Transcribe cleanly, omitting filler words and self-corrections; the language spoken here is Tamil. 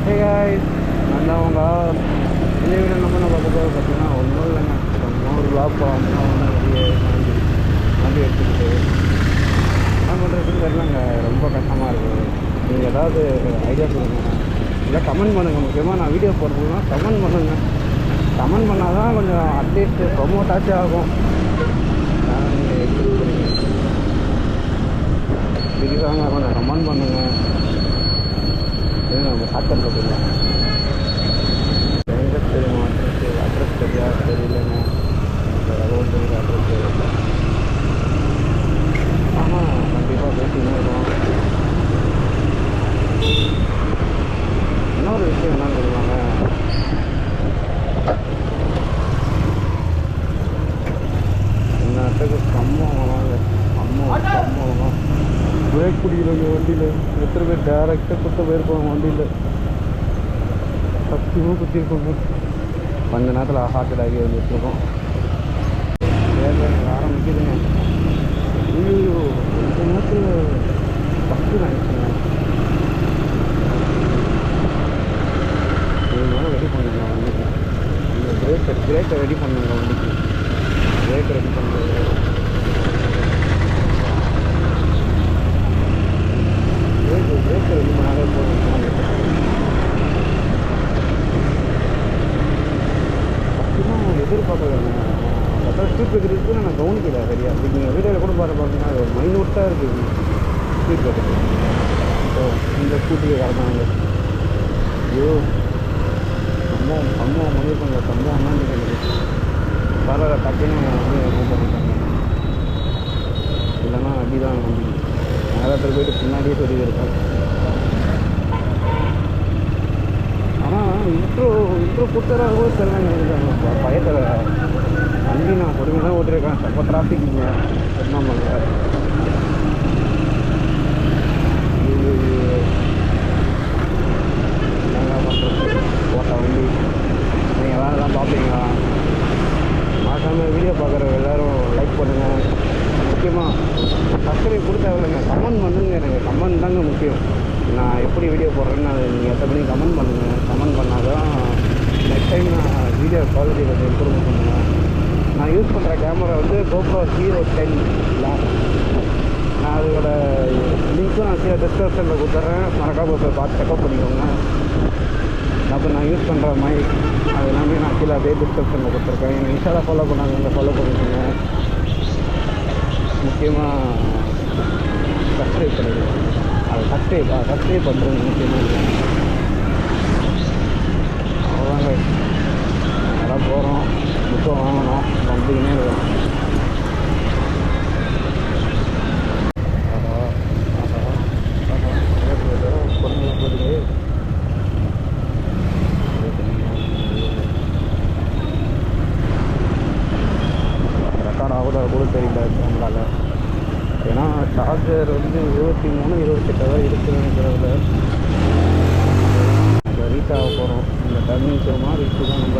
ஹே காய்ஸ், நான் தான் அவங்க இந்த வீடியோ நம்ம பார்க்க போகிறது பார்த்தீங்கன்னா ஒன்றும் இல்லைங்க. ரொம்ப ஒரு விளாக் போகலாம்னா ஒன்று வெளியே வண்டி எடுத்துக்கிட்டு என்ன பண்ணுறதுன்னு தெரியலங்க. ரொம்ப கஷ்டமாக இருக்குது. நீங்கள் ஏதாவது ஐடியா கொடுங்க, இல்லை கமெண்ட் பண்ணுங்கள். முக்கியமாக நான் வீடியோ போடுறதுன்னா கமெண்ட் பண்ணுங்கள். கமெண்ட் பண்ணால் தான் கொஞ்சம் அட்லீஸ்ட் ப்ரொமோட் ஆச்சு ஆகும். நீங்கள் எப்படி கொடுக்குறீங்க இதுக்காக கொஞ்சம் கமெண்ட் பண்ணுங்கள். நம்ம சாத்தல் போட்டுக்கலாம். எங்கே தெரியுமா அட்ரஸ் தெரியா தெரியலங்க. அட்ரஸ் தெரியல. ஆனால் கண்டிப்பாக பேசினே இருக்கும். இன்னொரு விஷயம் என்னன்னு சொல்லுவாங்க, இன்னத்துக்கு சம்பவம் பிரேக் பிடிக்கிறவங்க வண்டியில் எத்தனை பேர் டேரெக்டாக குத்த போயிருப்பாங்க. வண்டியில் சத்தியமாக குத்திருக்கோங்க. கொஞ்ச நேரத்தில் ஹார்ட் அட்டாக் வந்துட்டுருக்கோம். ஆரம்பிக்குதுங்க. ஐயோ, கொஞ்ச நேரத்தில் பஸ்ஸு நினச்சிங்க. இதனால ரெடி பண்ணுங்க வண்டிக்கு. இந்த பிரேக்கை ரெடி பண்ணுங்க வண்டிக்கு. பிரேக் ரெடி பண்ணுறது பிரேக் ரெடி பண்ணாலே போதும். சத்தியமாக எதிர்பார்க்கலங்க. அதான் ஸ்பீட் பிரேக்கர் இருக்குன்னு நான் கவனிக்கல சரியா. நீங்கள் வீடியோவில் கூட பார்த்தீங்கன்னா அது மைனூட்டாக இருக்குது ஸ்பீட் பிரேக்கர். ஸோ இந்த ஸ்கூட்டிக்கு காரணங்க. ஐயோ, சம்பவம் பண்ணியிருக்காங்க. சம்பவம் தான் எனக்கு வர டக்குன்னு வந்து மூவ் பண்ணிட்டாங்க. இல்லைன்னா அப்படிதான் வந்து நேரத்தில் போய்ட்டு பின்னாடியே சொல்லியிருக்கேன். ஆனால் இன்ட்ரோ கொடுத்ததாக கூட தெரியல. பயத்தில் வண்டி நான் பொறுமையாக தான் ஓட்டிருக்கேன். ரொம்ப டிராஃபிக்ங்க திருவண்ணாமலை. என்னங்க பண்ணுறது, போட்ட வண்டி. நீங்கள் வேலைலாம் பார்ப்பீங்களா? மறக்காமல் வீடியோ பார்க்குற எல்லோரும் லைக் பண்ணுங்கள். முக்கியமாக சப்ஸ்கிரைப் கொடுத்தா இல்லைங்க, கமெண்ட் பண்ணுங்க. எனக்கு கமெண்ட் தாங்க முக்கியம். நான் எப்படி வீடியோ போடுறேன்னு அது நீங்கள் எத்தனை கமெண்ட் பண்ணுங்கள். கமெண்ட் பண்ணால் தான் நெக்ஸ்ட் டைம் நான் வீடியோ குவாலிட்டி கொஞ்சம் இம்ப்ரூவ் பண்ணுவேன். நான் யூஸ் பண்ணுற கேமரா வந்து GoPro Hero 10 நான் அதோட லிங்க்கும் நான் கீழே டிஸ்கிரிப்ஷனில் கொடுத்துட்றேன். மறக்காம போய் பார்த்து செக்அப் பண்ணிக்கோங்க. அப்போ நான் யூஸ் பண்ணுற மைக் அது எல்லாமே நான் கீழே அதே டிஸ்கிரிப்ஷனில் கொடுத்துருக்கேன். என்னை இன்ஸ்டாவில் ஃபாலோ பண்ணாங்க, ஃபாலோ பண்ணிக்கோங்க. முக்கியமாக சப்ஸ்கிரைப் பண்ணிடுவோம். அது சப்ஸ்கிரைப் பண்ணுறது முக்கியமாக. அவ்வளோதாங்க. அதெல்லாம் போகிறோம். புக்கை வாங்கணும். வந்துக்கினே இருக்கும். ரெக்கார்ட் ஆகுதா கூட தெரியல நம்மளால். ஏன்னா சார்ஜர் வந்து 23, 28 தான் இருக்குதுங்கிறதுல ரீச் ஆக போகிறோம். இந்த டர்னிங் சோமா ரீச் தான் நம்ம